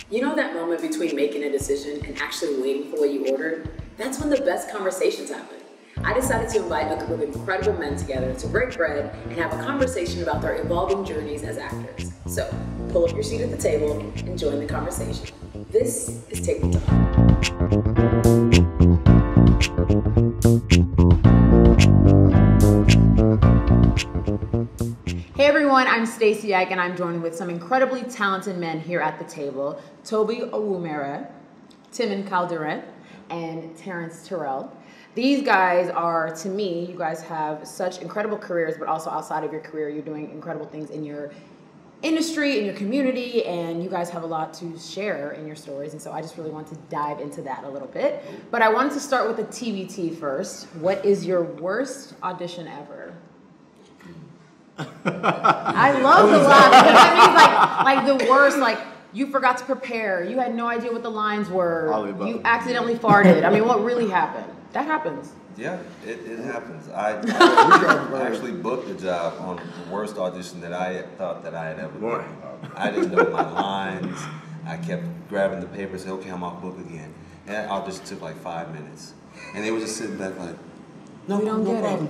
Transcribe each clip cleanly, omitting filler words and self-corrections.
You know that moment between making a decision and actually waiting for what you ordered? That's when the best conversations happen. I decided to invite a group of incredible men together to break bread and have a conversation about their evolving journeys as actors. So, pull up your seat at the table and join the conversation. This is Table Talk. Hey everyone, I'm Stacy Ike and I'm joined with some incredibly talented men here at the table. Toby Onwumere, Timon Durrett, and Terrence Terrell. These guys are, to me, you guys have such incredible careers, but also outside of your career, you're doing incredible things in your industry, in your community, and you guys have a lot to share in your stories, and so I just really want to dive into that a little bit. But I wanted to start with the TBT first. What is your worst audition ever? I love the laugh, because that means like the worst, like you forgot to prepare, you had no idea what the lines were, you accidentally farted. I mean, what really happened? That happens. Yeah, it happens. I actually booked a job on the worst audition that I thought that I had ever done. I didn't know my lines. I kept grabbing the paper and saying, okay, I'm off book again. And that audition took like 5 minutes. And they were just sitting back like, no problem.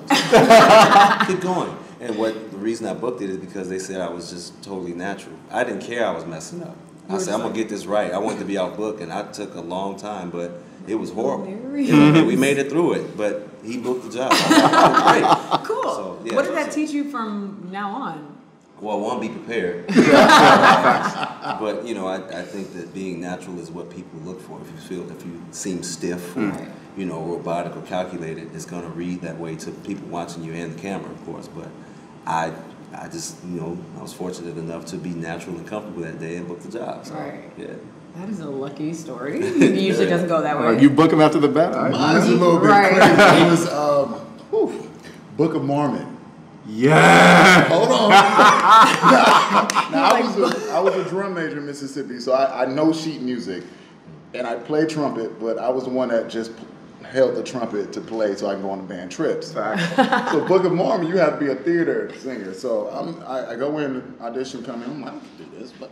Keep going. And the reason I booked it is because they said I was just totally natural. I didn't care I was messing up. I said, I'm going to get this right. I wanted to be out booked, and I took a long time, but it was horrible. We made it through it, but he booked the job. Great. Cool. So, yeah, what did that teach you from now on? Well, one, be prepared. But, you know, I think that being natural is what people look for. If you seem stiff or, you know, robotic or calculated, it's going to read that way to people watching you and the camera, of course. But I just, you know, I was fortunate enough to be natural and comfortable that day and book the job. So, yeah. That is a lucky story. It usually doesn't go that way. You book him after the bat? Mine's a little bit crazy. It was Book of Mormon. Yeah. Hold on. Now, I was a drum major in Mississippi, so I know sheet music, and I play trumpet, but I was the one that just held the trumpet to play so I can go on the band trips. So Book of Mormon, you have to be a theater singer. So I go in, audition, come in, I'm like, I can do this, but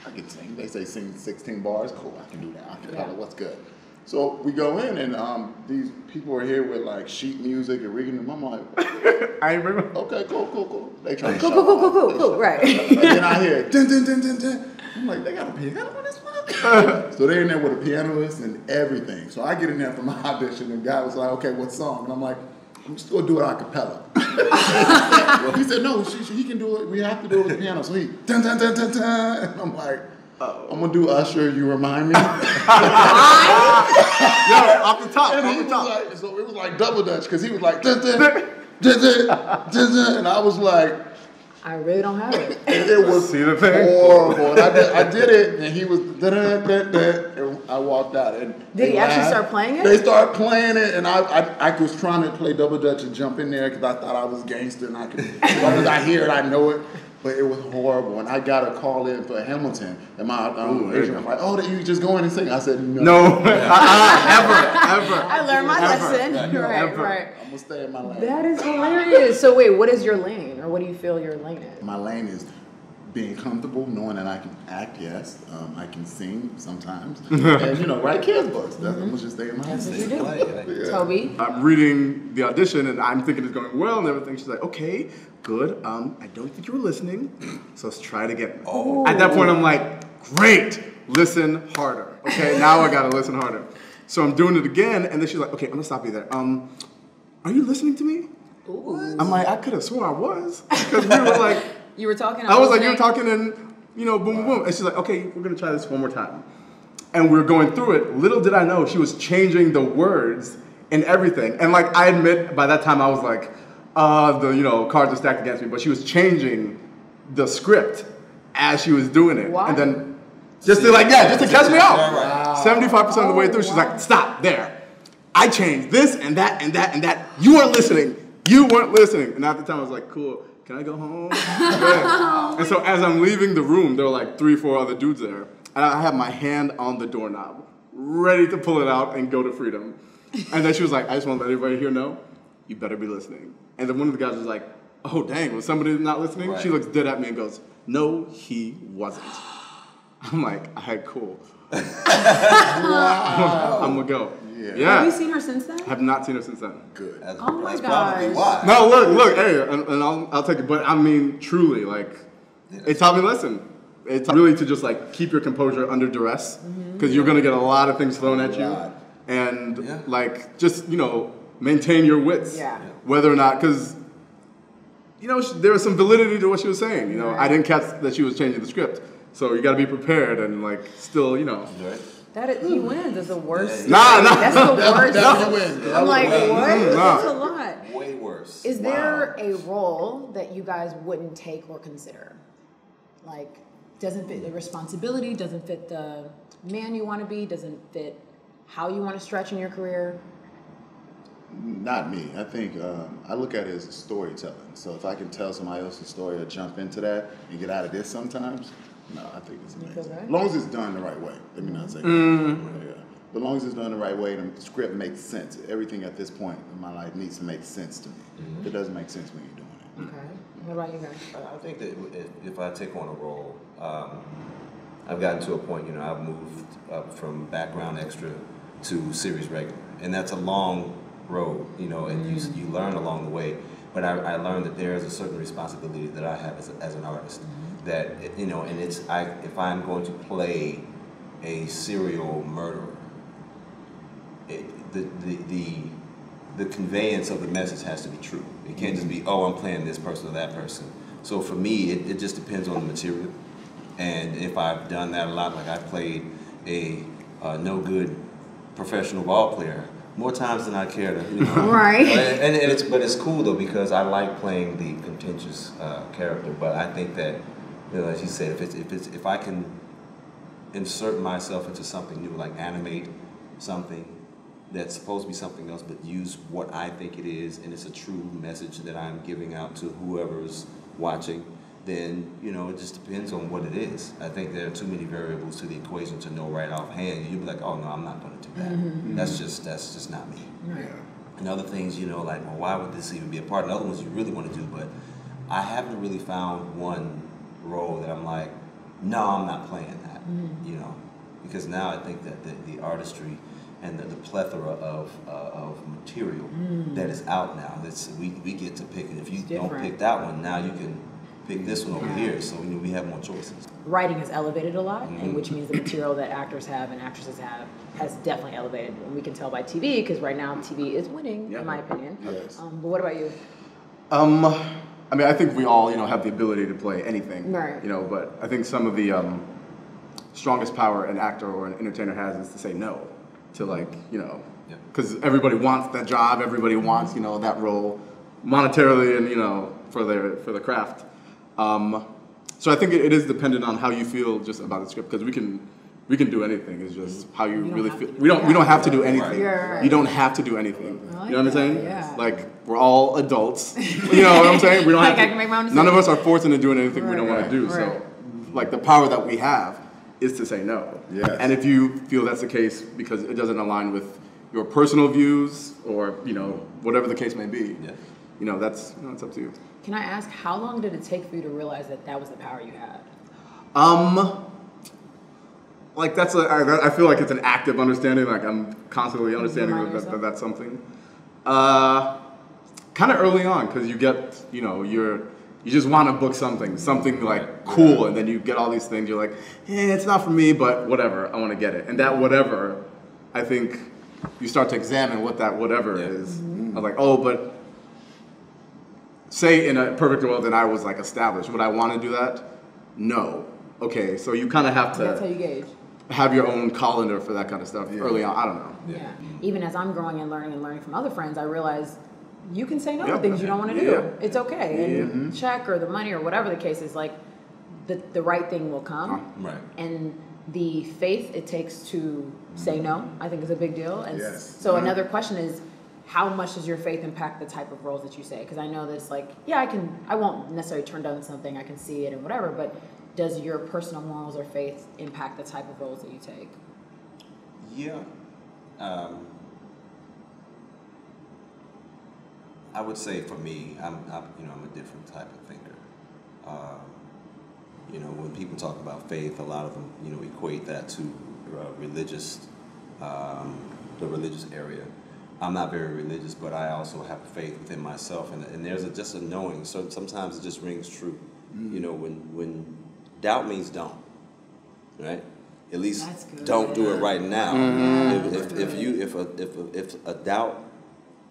I can sing. They say sing 16 bars. Cool, I can do that. I can tell what's good. So we go in, and these people are here with like sheet music and reading them. I'm like, I remember. Okay, cool. They try to cool, right. And then I hear dun dun dun dun dun. I'm like, they got a piano on this one. So they're in there with a pianist and everything. So I get in there for my audition, and the guy was like, okay, what song? And I'm like, I'm just gonna do it a cappella. He said, no, he can do it. We have to do it with the piano. So he dun dun dun dun dun. And I'm like, I'm gonna do Usher, You Remind Me. Yo, off the top. And he was like, so it was like double dutch, because he was like dun dun dun dun dun dun, and I was like, I really don't have it. And it was horrible. And I did it, and he was dun dun dun dun, and I walked out. And did he actually start playing it? They started playing it, and I was trying to play double dutch and jump in there because I thought I was gangster, and I could, as long as I hear it, I know it. But it was horrible, and I got a call in for Hamilton, and my agent was like, "Oh, that you just go in and sing?" I said, "No, ever." I learned my lesson. Right. I'm gonna stay in my lane. That is hilarious. So wait, what is your lane, or what do you feel your lane is? My lane is being comfortable, knowing that I can act. Yes, I can sing sometimes, and write kids books. I'm gonna just stay in my lane. That's what you do. Toby, I'm reading the audition, and I'm thinking it's going well and everything. She's like, "Okay, good. I don't think you were listening, so let's try it again." Oh. At that point, I'm like, "Great, listen harder." Okay, now I gotta listen harder. So I'm doing it again, and then she's like, "Okay, I'm gonna stop you there. Are you listening to me?" What? I'm like, I could have sworn I was, because we were like, you were talking. I was like, you were talking, and boom, boom, boom. And she's like, "Okay, we're gonna try this one more time." And we were going through it. Little did I know she was changing the words and everything. And like, I admit, by that time I was like, the cards are stacked against me. But she was changing the script as she was doing it. Why? And then just to catch me out. Wow. 75% of the way through, she's like, "Stop there. I changed this and that and that and that. You weren't listening. You weren't listening." And at the time I was like, "Cool. Can I go home?" And so as I'm leaving the room, there were like 3 or 4 other dudes there. And I have my hand on the doorknob, ready to pull it out and go to freedom. And then she was like, "I just want to let everybody here know, you better be listening." And then one of the guys was like, "Oh, dang, was somebody not listening?" Right. She looks dead at me and goes, "No, he wasn't." I'm like, all right, cool. Wow. I'm gonna go. Yeah. Have you seen her since then? Have not seen her since then. Good. Oh my That's probably gosh. why. No, look, hey, and I'll take it. But I mean, truly, like, it taught me a lesson. It's really to just like keep your composure under duress, because you're gonna get a lot of things thrown at you, and like just maintain your wits. Yeah. Whether or not, because there was some validity to what she was saying. I didn't catch that she was changing the script, so you got to be prepared and like still. Right. That is, he wins. That's the worst. Nah. That's the worst. That wins. I'm like, what? That's a lot. Way worse. Is there a role that you guys wouldn't take or consider? Like, doesn't fit the responsibility, doesn't fit the man you want to be, doesn't fit how you want to stretch in your career? Not me. I think I look at it as storytelling. So if I can tell somebody else's story or jump into that and get out of this sometimes, no, I think it's amazing. As long as it's done the right way. Let me not say that. Yeah. But as long as it's done the right way and the script makes sense. Everything at this point in my life needs to make sense to me. If it doesn't make sense when you're doing it. Okay. What about you guys? I think that if I take on a role, I've gotten to a point, I've moved up from background extra to series regular. And that's a long road, and you learn along the way. But I learned that there is a certain responsibility that I have as an artist. That, and if I'm going to play a serial murderer, the conveyance of the message has to be true. It can't just be, I'm playing this person or that person. So for me, it just depends on the material. And if I've done that a lot, like I've played a no good professional ball player more times than I care to, Right. But it's cool though, because I like playing the contentious character. But I think that, as you said, if I can insert myself into something new, like animate something that's supposed to be something else, but use what I think it is, and it's a true message that I'm giving out to whoever's watching, then, it just depends on what it is. I think there are too many variables to the equation to know right offhand. You'll be like, oh, no, I'm not going to do that. That's just not me. Right. And other things, like, well, why would this even be a part? And other ones you really want to do, but I haven't really found one role that I'm like, no, I'm not playing that, because now I think that the artistry and the plethora of material that is out now, we get to pick it. If you don't pick that one, now you can pick this one over here, so we have more choices. Writing has elevated a lot, and which means the material that actors have and actresses have has definitely elevated. And we can tell by TV, because right now TV is winning, in my opinion. Yes. But what about you? I mean, I think we all, have the ability to play anything. Right. But I think some of the strongest power an actor or an entertainer has is to say no to, like, because everybody wants that job, everybody wants, that role monetarily and, for the craft. So I think it is dependent on how you feel just about the script, because we can do anything. It's just how you really feel. We don't have to do anything. Right. You don't have to do anything. I like You know what I'm saying? Yeah. Like, we're all adults. You know what I'm saying? We don't Like, have I can make my own to, none of us decisions. are forced into doing anything we don't want to do. Right. So, like, the power that we have is to say no. Yes. And if you feel that's the case because it doesn't align with your personal views or, whatever the case may be, that's up to you. Can I ask, how long did it take for you to realize that was the power you had? Like I feel like it's an active understanding. Like I'm constantly understanding that that's something. Kind of early on, because you get, you just want to book something like cool, and then you get all these things. You're like, it's not for me, but whatever, I want to get it. And that whatever, I think you start to examine what that whatever is. I was like, but say in a perfect world that I was like established, would I want to do that? No. Okay, so you kind of have to. That's how you gauge. Have your own colander for that kind of stuff early on. I don't know. Yeah. Even as I'm growing and learning from other friends, I realize you can say no to things you don't want to do. Yeah. It's okay. And check or the money or whatever the case is, like the right thing will come. Right. And the faith it takes to say no, I think is a big deal. And so another question is, how much does your faith impact the type of roles that you say? Because I know that it's like, I won't necessarily turn down something, I can see it and whatever, but does your personal morals or faith impact the type of roles that you take? Yeah. I would say for me, I'm a different type of thinker. You know, when people talk about faith, a lot of them, you know, equate that to religious, the religious area. I'm not very religious, but I also have faith within myself, and there's just a knowing. So sometimes it just rings true. You know, when doubt means don't, right? At least don't do it right now. If a doubt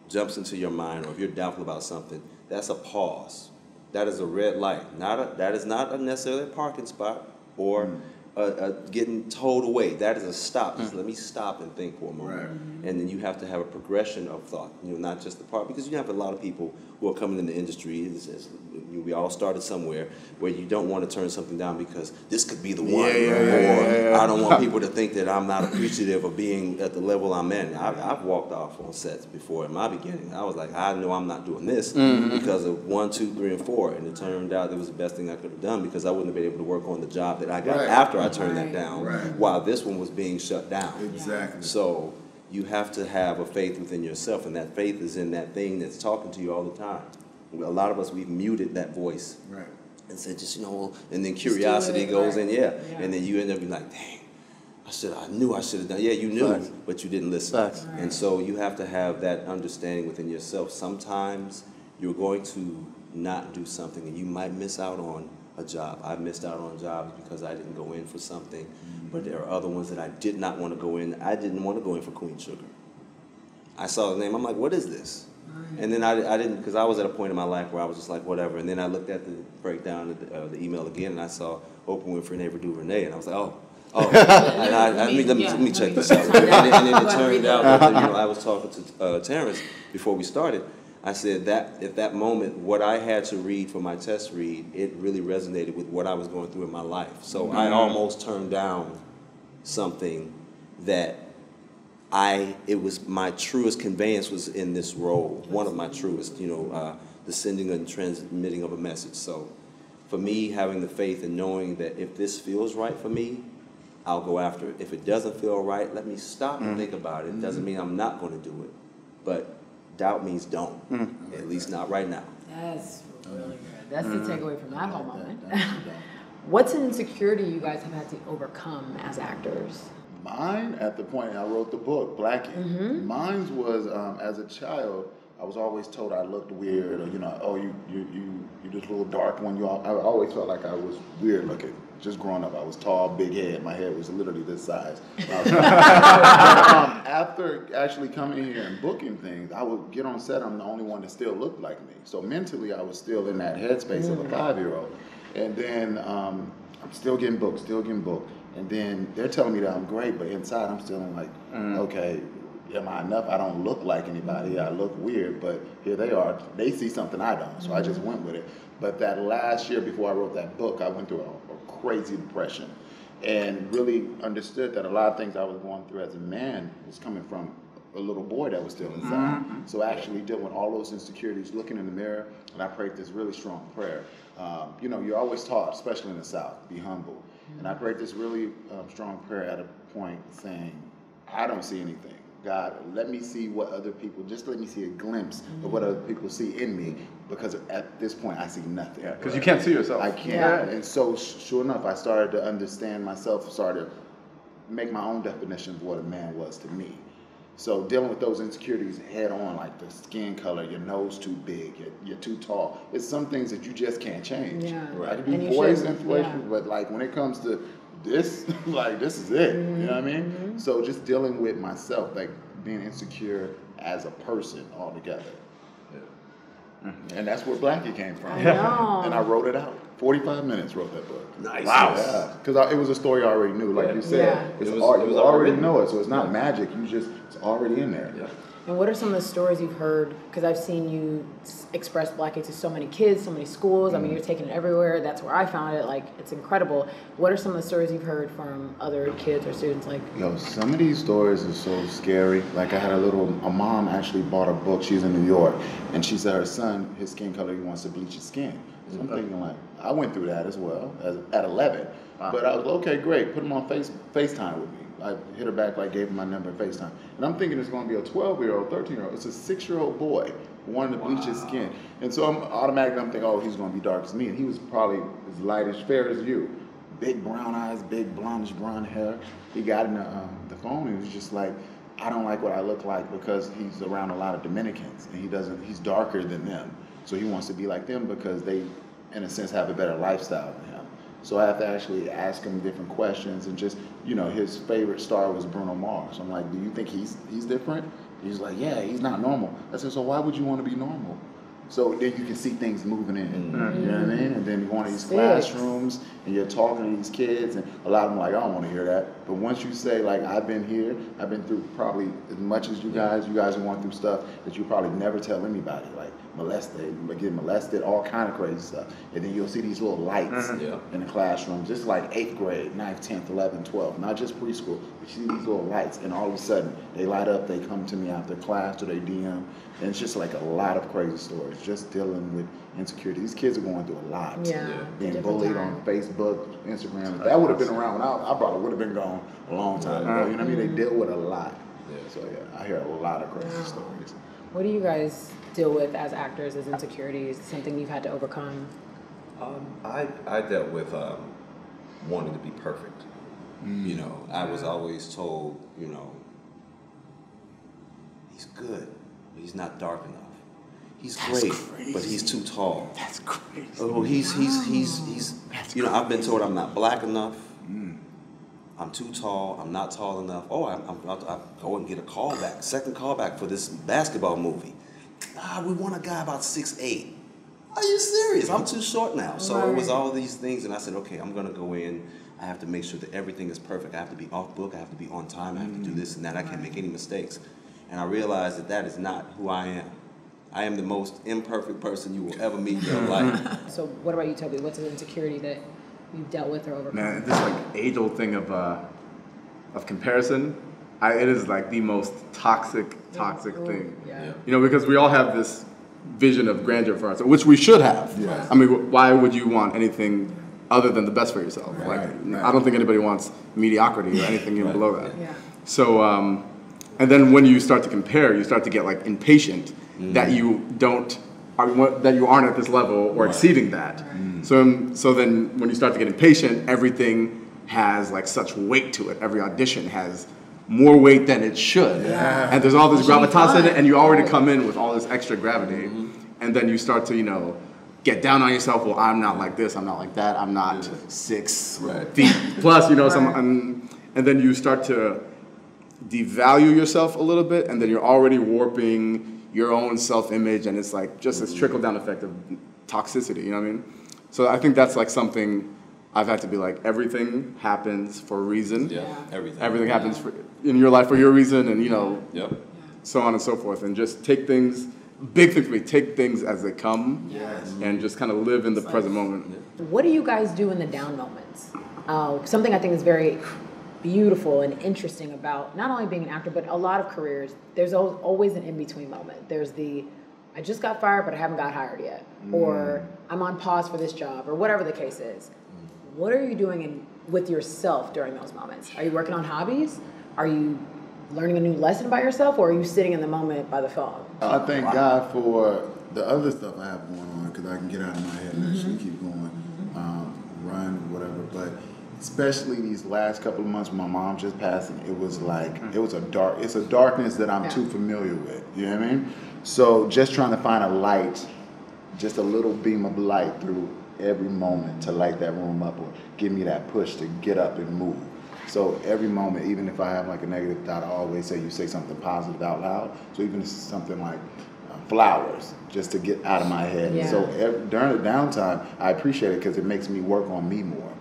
jumps into your mind, or if you're doubtful about something, that's a pause. That is a red light. That is not necessarily a parking spot or getting towed away. That is a stop. Just let me stop and think for a moment. Right. And then you have to have a progression of thought. You know, not just the part, because you have a lot of people who are coming in the industry. We all started somewhere where you don't want to turn something down because this could be the one, or I don't want people to think that I'm not appreciative of being at the level I'm in. I've walked off on sets before in my beginning. I was like, I know I'm not doing this because of 1, 2, 3, and 4, and it turned out it was the best thing I could have done because I wouldn't have been able to work on the job that I got after I turned that down, while this one was being shut down. Exactly. So you have to have a faith within yourself, and that faith is in that thing that's talking to you all the time. A lot of us, we've muted that voice and said, just, you know, and then curiosity goes in, and then you end up being like, dang, I knew I should have done. Yeah, you knew, but you didn't listen. And so you have to have that understanding within yourself. Sometimes you're going to not do something, and you might miss out on a job. I missed out on jobs because I didn't go in for something, but there are other ones that I did not want to go in. I didn't want to go in for Queen Sugar. I saw the name. I'm like, what is this? And then I didn't, because I was at a point in my life where I was just like, whatever. And then I looked at the breakdown of the email again, and I saw Oprah Winfrey Never Do Renee, and I was like, oh. And let me check this out. And then it turned out that, you know, I was talking to Terrence before we started. I said that at that moment, what I had to read for my test read, it really resonated with what I was going through in my life. So I almost turned down something that it was my truest conveyance was in this role, one of my truest, you know, the sending and transmitting of a message. So for me, having the faith and knowing that if this feels right for me, I'll go after it. If it doesn't feel right, let me stop and think about it. It doesn't mean I'm not going to do it, but doubt means don't, at least not right now. That's really good. That's the takeaway from that whole moment. What's an insecurity you guys have had to overcome as actors? Mine, at the point I wrote the book, Blackie. Mine was, as a child, I was always told I looked weird, or, you know, oh, you this little dark one. I always felt like I was weird looking. Just growing up, I was tall, big head. My head was literally this size. After actually coming here and booking things, I would get on set. I'm the only one that still looked like me. So mentally, I was still in that headspace of a 5-year-old. And then I'm still getting booked. And then they're telling me that I'm great, but inside I'm still like, okay, am I enough? I don't look like anybody. I look weird, but here they are. They see something I don't, so I just went with it. But that last year before I wrote that book, I went through a crazy depression and really understood that a lot of things I was going through as a man was coming from a little boy that was still inside. So actually dealing with all those insecurities, looking in the mirror, and I prayed this really strong prayer. You know, you're always taught, especially in the South, be humble. And I prayed this really strong prayer at a point saying, I don't see anything. God, let me see what other people, just let me see a glimpse of what other people see in me, because at this point I see nothing. Yeah, because you can't see yourself. I can't. And so sure enough, I started to understand myself, started to make my own definition of what a man was to me. So dealing with those insecurities head on, like the skin color, your nose too big, you're too tall. It's some things that you just can't change. Yeah. Right? I can do voice influence, but like when it comes to this, like this is it. You know what I mean? So just dealing with myself, like being insecure as a person altogether. And that's where Blackie came from. I know. And I wrote it out. 45 minutes wrote that book. Nice. Wow. Yeah, because it was a story I already knew, like you said. It's art. You already know it, so it's not magic. It's already in there. Yeah. And what are some of the stories you've heard? Because I've seen you express Blackie to so many kids, so many schools. I mean, you're taking it everywhere. That's where I found it. Like, it's incredible. What are some of the stories you've heard from other kids or students? Like, some of these stories are so scary. Like, I had a mom actually bought a book. She's in New York, and she said her son, his skin color, he wants to bleach his skin. So I'm thinking, like, I went through that as well at 11. Wow. But I was okay, great. Put him on FaceTime with me. I hit her back, like, gave him my number and FaceTime. And I'm thinking it's going to be a 12-year-old, 13-year-old. It's a 6-year-old boy wanted to bleach his skin. And so I'm thinking, oh, he's going to be dark as me. And he was probably as lightish, fair as you. Big brown eyes, big blondish brown hair. He got in the phone and he was just like, I don't like what I look like because he's around a lot of Dominicans and he's darker than them. So he wants to be like them because they, in a sense, have a better lifestyle than him. So I have to actually ask him different questions and just, his favorite star was Bruno Mars. I'm like, do you think he's different? He's like, yeah, he's not normal. I said, so why would you want to be normal? So then you can see things moving in, you know what I mean? And then you go into these classrooms and you're talking to these kids and a lot of them are like, I don't want to hear that. But once you say like, I've been here, I've been through probably as much as you guys are going through stuff that you probably never tell anybody, like get molested, all kind of crazy stuff. And then you'll see these little lights in the classroom, just like 8th grade, 9th, 10th, 11th, 12th, not just preschool. You see these little lights and all of a sudden they light up, they come to me after class or they DM. And it's just like a lot of crazy stories, just dealing with insecurity. These kids are going through a lot. Being bullied on Facebook, Instagram. If that would have been around when I probably would have been gone a long time ago. You know what I mean? They deal with a lot. So I hear a lot of crazy stories. What do you guys deal with as actors, as insecurities? Something you've had to overcome? I dealt with wanting to be perfect. I was always told, he's good. He's not dark enough. He's great, but he's too tall. That's crazy. Oh, he's. I've been told I'm not black enough. I'm too tall. I'm not tall enough. Oh, I go and get a second callback for this basketball movie. We want a guy about 6'8". Are you serious? I'm too short now. So it was all these things, and I said, okay, I'm gonna go in. I have to make sure that everything is perfect. I have to be off book. I have to be on time. I have to do this and that. I can't make any mistakes. And I realized that is not who I am. I am the most imperfect person you will ever meet in your life. So what about you, Toby? What's an insecurity that you've dealt with or overcome? Man, this like age-old thing of comparison, it is like the most toxic thing. Yeah. Because we all have this vision of grandeur for ourselves, which we should have. I mean, why would you want anything other than the best for yourself? I don't think anybody wants mediocrity or anything even below that. So, and then when you start to compare, you start to get like impatient that you aren't at this level or exceeding that. So then when you start to get impatient, everything has like such weight to it. Every audition has more weight than it should. And there's all this gravitas in it, and you already come in with all this extra gravity. And then you start to, get down on yourself. Well, I'm not like this, I'm not like that, I'm not 6 feet plus, and then you start to devalue yourself a little bit, and then you're already warping your own self-image, and it's like just this trickle-down effect of toxicity, you know what I mean? So I think that's like something I've had to be like, everything happens for a reason. Everything happens in your life for your reason, and so on and so forth, and just take things, big thing for me, take things as they come, and just kind of live in the present moment. What do you guys do in the down moments? Something I think is very beautiful and interesting about not only being an actor, but a lot of careers, there's always an in-between moment. There's I just got fired, but I haven't got hired yet. Or I'm on pause for this job, or whatever the case is. What are you doing with yourself during those moments? Are you working on hobbies? Are you learning a new lesson about yourself, or are you sitting in the moment by the phone? I thank God for the other stuff I have going on, because I can get out of my head and actually keep going, run, whatever. But especially these last couple of months when my mom just passed, and it was like, it's a darkness that I'm too familiar with, you know what I mean? So just trying to find a light, just a little beam of light through every moment to light that room up or give me that push to get up and move. So every moment, even if I have like a negative thought, I always say you say something positive out loud. So even if it's something like flowers, just to get out of my head. So during the downtime, I appreciate it because it makes me work on me more.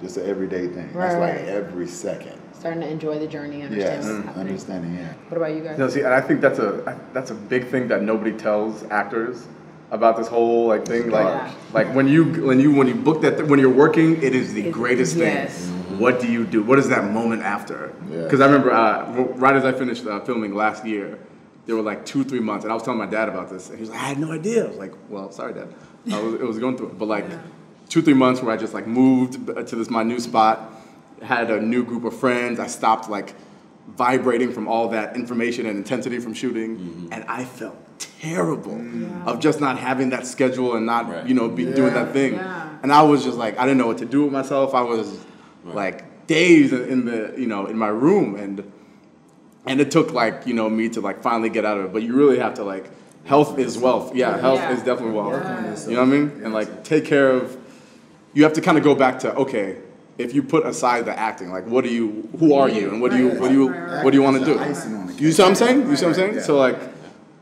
Just an everyday thing. That's like every second. Starting to enjoy the journey, understand what's happening. Understanding, What about you guys? No, see, and I think that's a big thing that nobody tells actors about this whole like thing. Like when you book that, when you're working, it is the greatest thing. What do you do? What is that moment after? Because I remember right as I finished filming last year, there were like 2-3 months, and I was telling my dad about this, and he was like, I had no idea. I was like, well, sorry, Dad. It was going through it. But like 2-3 months where I just like moved to my new spot, had a new group of friends. I stopped like vibrating from all that information and intensity from shooting, and I felt terrible of just not having that schedule and not, doing that thing. Yeah. And I was just like, I didn't know what to do with myself. I was like days in the, in my room, and it took like, me to like finally get out of it. But you really have to like, health is wealth. Yeah, health is definitely wealth. Yes. You know what I mean? And like take care of, you have to kind of go back to, okay, if you put aside the acting, like who are you and what do you want to do? You see what I'm saying? You see what I'm saying? So like,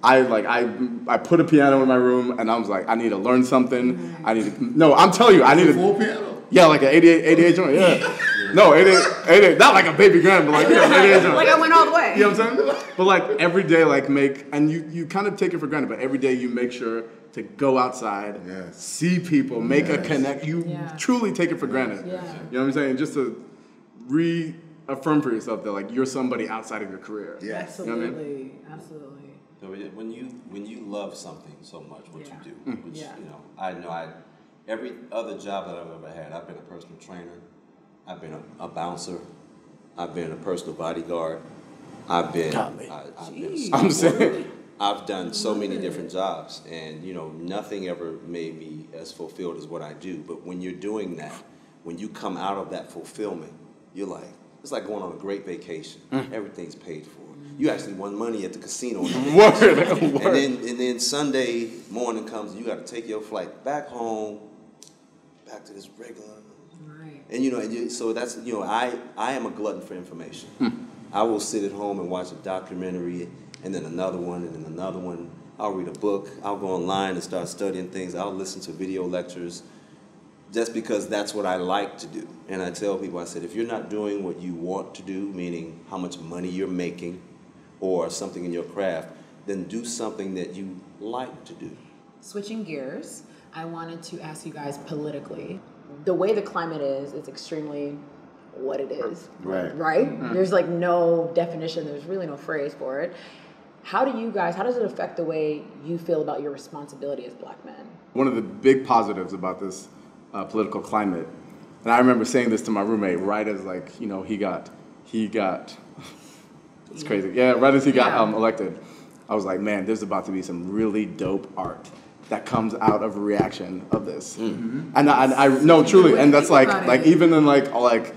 I put a piano in my room and I was like, I need to learn something. I'm telling you, I need a full piano. Yeah, like an 88 joint, yeah. No, 88, not like a baby grand, but like, 88 joint. Like I went all the way. You know what I'm saying? But like every day, like and you kind of take it for granted, but every day you make sure to go outside, see people, make a connect. You truly take it for granted. Yeah. You know what I'm saying? Just to reaffirm for yourself that like you're somebody outside of your career. Yeah. Absolutely. You know what I mean? Absolutely. So when you love something so much, what you do, which I know every other job that I've ever had, I've been a personal trainer, I've been a bouncer, I've been a personal bodyguard, I've been I'm saying. I've done so many different jobs, and nothing ever made me as fulfilled as what I do. But when you're doing that, when you come out of that fulfillment, you're like, it's like going on a great vacation. Everything's paid for. You actually won money at the casino. Word. And then Sunday morning comes, and you got to take your flight back home, back to this regular. Right. And so that's I am a glutton for information. I will sit at home and watch a documentary, and then another one, and then another one. I'll read a book. I'll go online and start studying things. I'll listen to video lectures, just because that's what I like to do. And I tell people, I said, if you're not doing what you want to do, meaning how much money you're making, or something in your craft, then do something that you like to do. Switching gears, I wanted to ask you guys politically. The way the climate is, it's extremely what it is. Right. Right? There's like no definition, there's really no phrase for it. How does it affect the way you feel about your responsibility as Black men? One of the big positives about this political climate, and I remember saying this to my roommate right as like, he got it's crazy. Yeah, right as he got elected, I was like, man, there's about to be some really dope art that comes out of a reaction of this. And I no, truly, and that's like even in I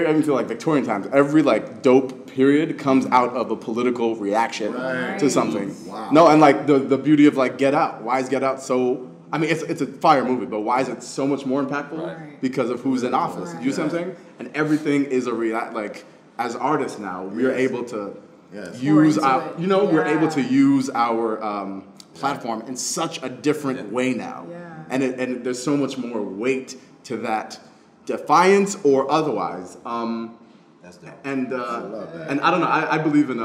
even feel like Victorian times, every like dope period comes out of a political reaction to something. Wow. No, and like the beauty of like Get Out. Why is Get Out so? I mean, it's a fire movie, but why is it so much more impactful? Right. Because of who's in office. You see what I'm saying? And everything is like as artists now, we are able to use our, we're able to use our platform in such a different way now. Yeah. And there's so much more weight to that defiance or otherwise. That's dope. And I love that. and I don't know, I believe in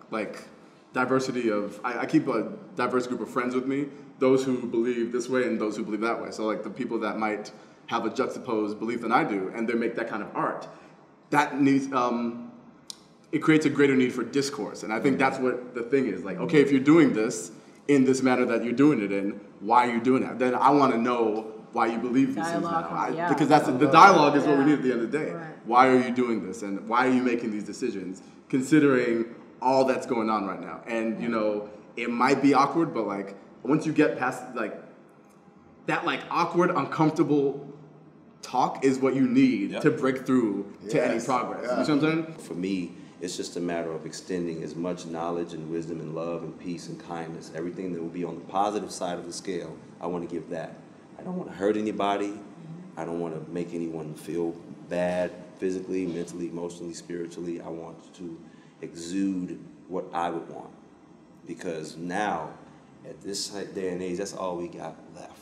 like diversity of, I keep a diverse group of friends with me, those who believe this way and those who believe that way. So like the people that might have a juxtaposed belief than I do, and they make that kind of art, that needs, it creates a greater need for discourse. And I think that's what the thing is. Like, okay, if you're doing this in this manner that you're doing it in, why are you doing that? Then I want to know why you believe these things now. Because that's the dialogue is what we need at the end of the day. Right. Why are you doing this? And why are you making these decisions, considering all that's going on right now? And, it might be awkward, but like, once you get past like that like awkward, uncomfortable talk is what you need to break through to any progress. You see what I'm saying? For me, it's just a matter of extending as much knowledge and wisdom and love and peace and kindness, everything that will be on the positive side of the scale, I want to give that. I don't want to hurt anybody. I don't want to make anyone feel bad physically, mentally, emotionally, spiritually. I want to exude what I would want. Because now, at this day and age, that's all we got left.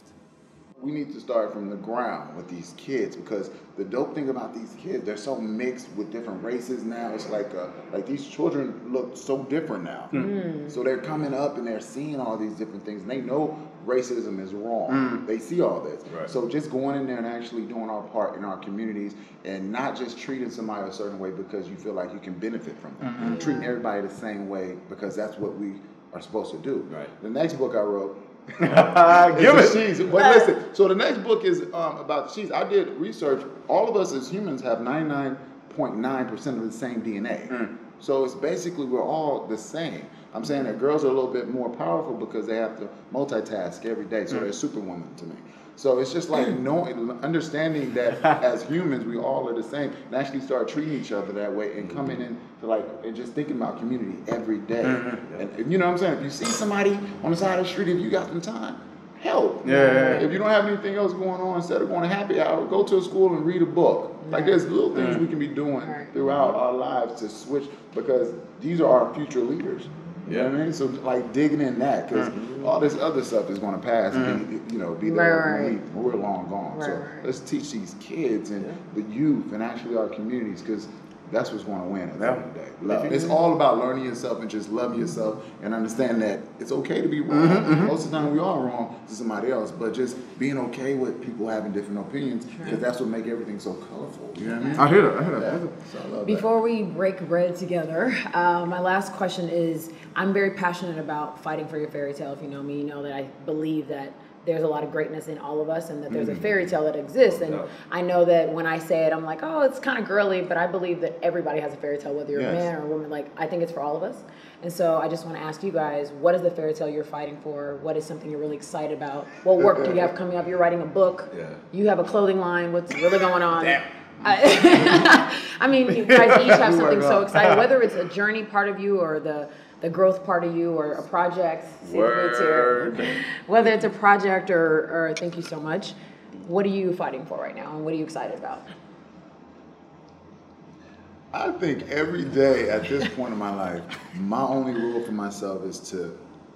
We need to start from the ground with these kids, because the dope thing about these kids, they're so mixed with different races now. It's like these children look so different now. So they're coming up and they're seeing all these different things, and they know racism is wrong. They see all this. Right. So just going in there and actually doing our part in our communities, and not just treating somebody a certain way because you feel like you can benefit from them. Treating everybody the same way because that's what we are supposed to do. Right. The next book I wrote, give it. She's. But listen, so the next book is about the she's. I did research. All of us as humans have 99.9% of the same DNA. So it's basically we're all the same. I'm saying that girls are a little bit more powerful because they have to multitask every day. So they're superwoman to me. So it's just like understanding that as humans we all are the same, and actually start treating each other that way, and coming in to like and just thinking about community every day. And you know what I'm saying? If you see somebody on the side of the street, if you got some time, help. If you don't have anything else going on, instead of going to happy hour, go to a school and read a book. Like there's little things we can be doing throughout our lives to switch, because these are our future leaders. You know what I mean? So like digging in that, because all this other stuff is going to pass and be there when we're long gone. So let's teach these kids and the youth and actually our communities, because that's what's going to win at the end of the day. Love. It's all about learning yourself and just loving yourself and understand that it's okay to be wrong. Most of the time we are wrong to somebody else, but just being okay with people having different opinions, because that's what makes everything so colorful. You know what I mean? I hear that. So I love Before we break bread together, my last question is, I'm very passionate about fighting for your fairy tale. If you know me, you know that I believe that there's a lot of greatness in all of us, and that there's a fairy tale that exists. And I know that when I say it, I'm like, oh, it's kind of girly, but I believe that everybody has a fairy tale, whether you're a man or a woman. Like, I think it's for all of us. And so I just want to ask you guys, what is the fairy tale you're fighting for? What is something you're really excited about? What work do you have coming up? You're writing a book. You have a clothing line. What's really going on? I mean, you guys each have something so exciting, whether it's a journey part of you or the growth part of you, or a project. Whether it's a project or thank you so much. What are you fighting for right now, and what are you excited about? I think every day at this point in my life, my only rule for myself is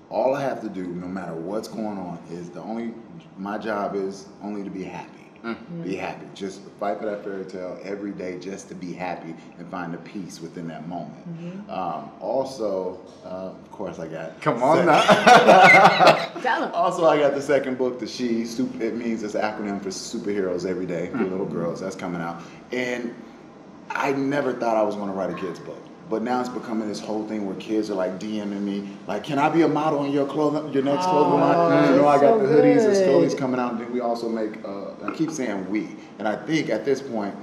all I have to do, no matter what's going on, is my job is only to be happy. Be happy. Just fight for that fairy tale every day, just to be happy and find the peace within that moment. Also, of course, I got. Come on now. Also, I got the second book, The She. It means it's an acronym for superheroes every day for little girls. That's coming out, and I never thought I was going to write a kids book. But now it's becoming this whole thing where kids are like DMing me, like, can I be a model in your next clothing line? I got the hoodies and Scully's coming out, and then we also make, I keep saying we, and I think at this point,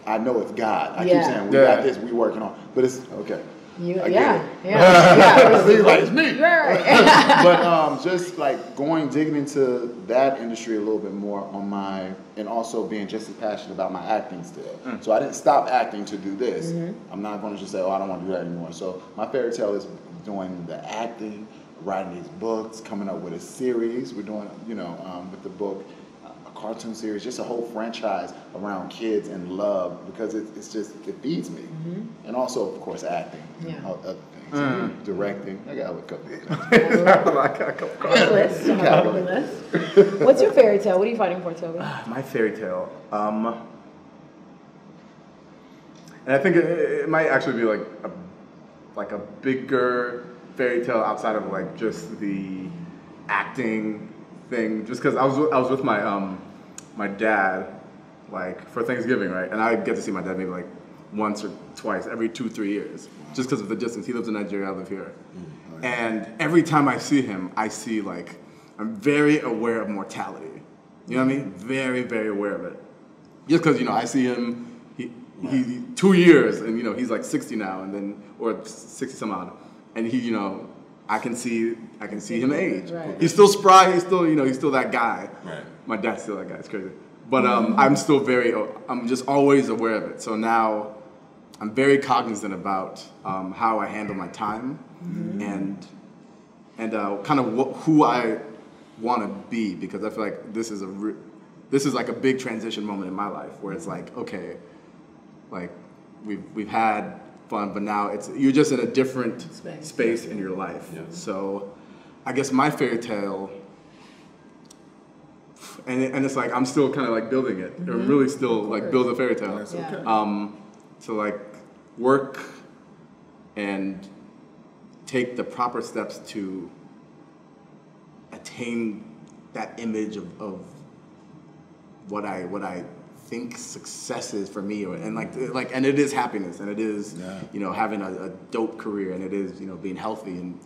I know it's God. I keep saying we got this, we working on, but it's, okay. It's me. But just like digging into that industry a little bit more and also being just as passionate about my acting still. So I didn't stop acting to do this. I'm not going to just say, oh, I don't want to do that anymore. So my fairy tale is doing the acting, writing these books, coming up with a series. We're doing, with the book, a cartoon series, just a whole franchise around kids and love, because it feeds me. And also, of course, acting. Other things. Directing. I got a couple of things. What's your fairy tale? What are you fighting for, Toby? My fairy tale. And I think it might actually be like a bigger fairy tale outside of like just the acting thing. Just because I was with my dad like for Thanksgiving, right? And I get to see my dad maybe like once or twice every 2-3 years, just because of the distance. He lives in Nigeria, I live here. And every time I see him, I see like, I'm very aware of mortality. You know what I mean? Very, very aware of it. Just because, I see him, he 2 years, and he's like 60 now, and then, or 60 some odd. And he, I can see him age. Right. He's still spry, he's still that guy. Right. My dad's still that guy, it's crazy. But I'm just always aware of it. So now I'm very cognizant about how I handle my time and kind of who I want to be, because I feel like this is like a big transition moment in my life where it's like, okay, like we've had fun, but now you're just in a different space in your life. Yeah. So I guess my fairy tale, and it's like I'm still kind of like building it. I'm really still like build a fairy tale. That's okay. So like work and take the proper steps to attain that image of what I think success is for me, and it is happiness, and it is having a dope career, and it is being healthy, and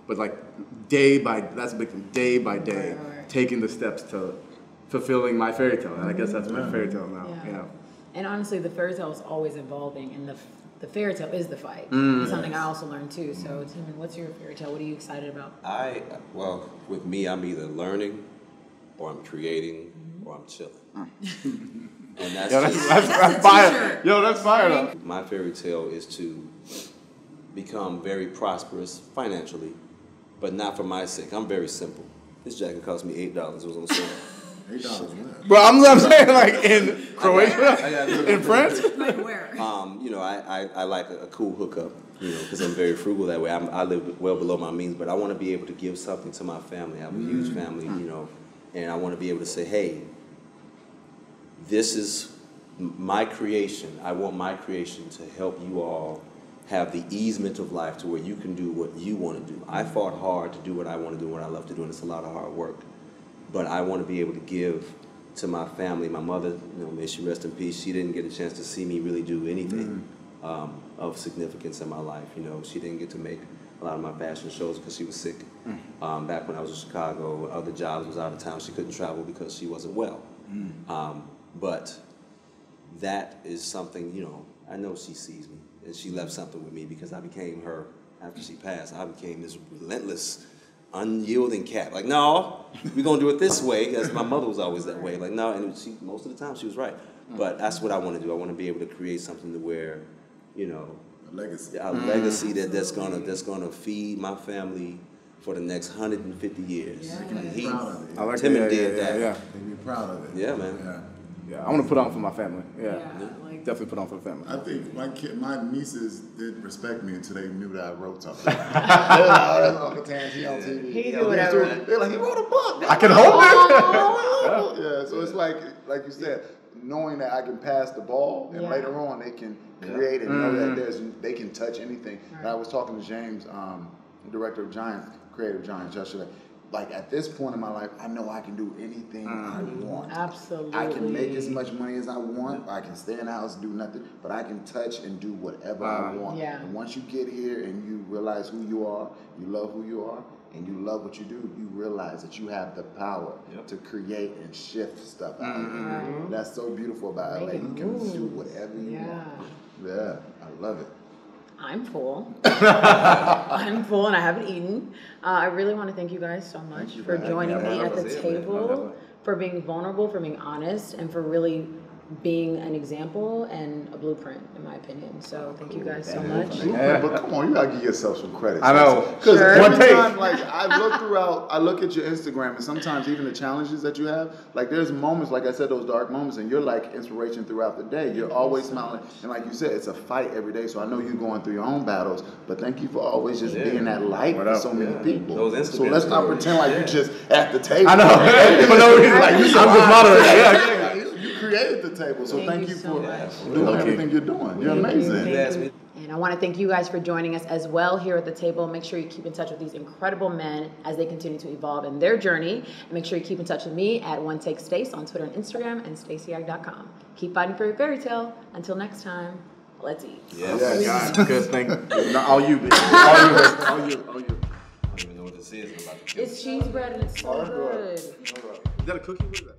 but like that's a big thing, day by day, taking the steps to fulfilling my fairy tale, and I guess that's my fairy tale now. And honestly, the fairy tale is always evolving, and the the fairy tale is the fight. It's something I also learned too. So, Timon, what's your fairy tale? What are you excited about? Well, with me, I'm either learning, or I'm creating, or I'm chilling. And that's fire. Yo, that's fire though. My fairy tale is to become very prosperous financially, but not for my sake. I'm very simple. This jacket cost me $8. It was on sale. $8. Bro, I'm saying like in Croatia, in France. You know, I like a cool hookup. You know, because I'm very frugal that way. I live well below my means, but I want to be able to give something to my family. I have a huge family, you know, and I want to be able to say, hey, this is my creation. I want my creation to help you all have the easement of life to where you can do what you want to do. I fought hard to do what I want to do, what I love to do, and it's a lot of hard work. But I want to be able to give to my family. My mother, you know, may she rest in peace, she didn't get a chance to see me really do anything of significance in my life. You know, she didn't get to make a lot of my fashion shows because she was sick. Back when I was in Chicago, other jobs was out of town. She couldn't travel because she wasn't well. But that is something, you know, I know she sees me. And she left something with me because I became her, after she passed, I became this relentless, unyielding cat. Like, no, we're going to do it this way. As my mother was always that way. Like, no, and she, most of the time she was right. But that's what I want to do. I want to be able to create something to where, you know, a legacy that's gonna feed my family for the next 150 years. Yeah. Timon did that. Yeah. They'd be proud of it. Yeah, man. Yeah, I want to put on for my family. Definitely put on for the family. I think my nieces didn't respect me until they knew that I wrote something. That's Uncle Terrence, he on TV. He do whatever. They're like, he wrote a book. I can hold it. Yeah, so it's like you said, knowing that I can pass the ball, and later on they can create and know that they can touch anything. Right. And I was talking to James, director of Creative Giants, yesterday. Like, at this point in my life, I know I can do anything I want. Absolutely. I can make as much money as I want. I can stay in the house and do nothing, but I can touch and do whatever I want. Yeah. And once you get here and you realize who you are, you love who you are, and you love what you do, you realize that you have the power to create and shift stuff out of it. That's so beautiful about LA. You can do whatever you want. Yeah, I love it. I'm full. I'm full and I haven't eaten. I really want to thank you guys so much for joining me at the table, for being vulnerable, for being honest, and for really being an example and a blueprint, in my opinion. So thank you guys so much. But come on, you gotta give yourself some credit. I know. Because every time, like, I look at your Instagram, and sometimes even the challenges that you have, like, there's moments, like I said, those dark moments, and you're like inspiration throughout the day. You're always smiling, and like you said, it's a fight every day. So I know you're going through your own battles, but thank you for always just being that light for so many people. So let's not pretend like you're just at the table. I know. For no reason, like, I'm just moderating. Created the table, so thank you for doing everything you're doing. You're amazing. And I want to thank you guys for joining us as well here at the table. Make sure you keep in touch with these incredible men as they continue to evolve in their journey. And make sure you keep in touch with me at OneTakeStace on Twitter and Instagram and StacyIke.com. Keep fighting for your fairy tale. Until next time, let's eat. Yes. Good thing. All you, bitch. All you. I don't even know what this is. It's cheese bread and it's so good. Is that a cookie? What is that?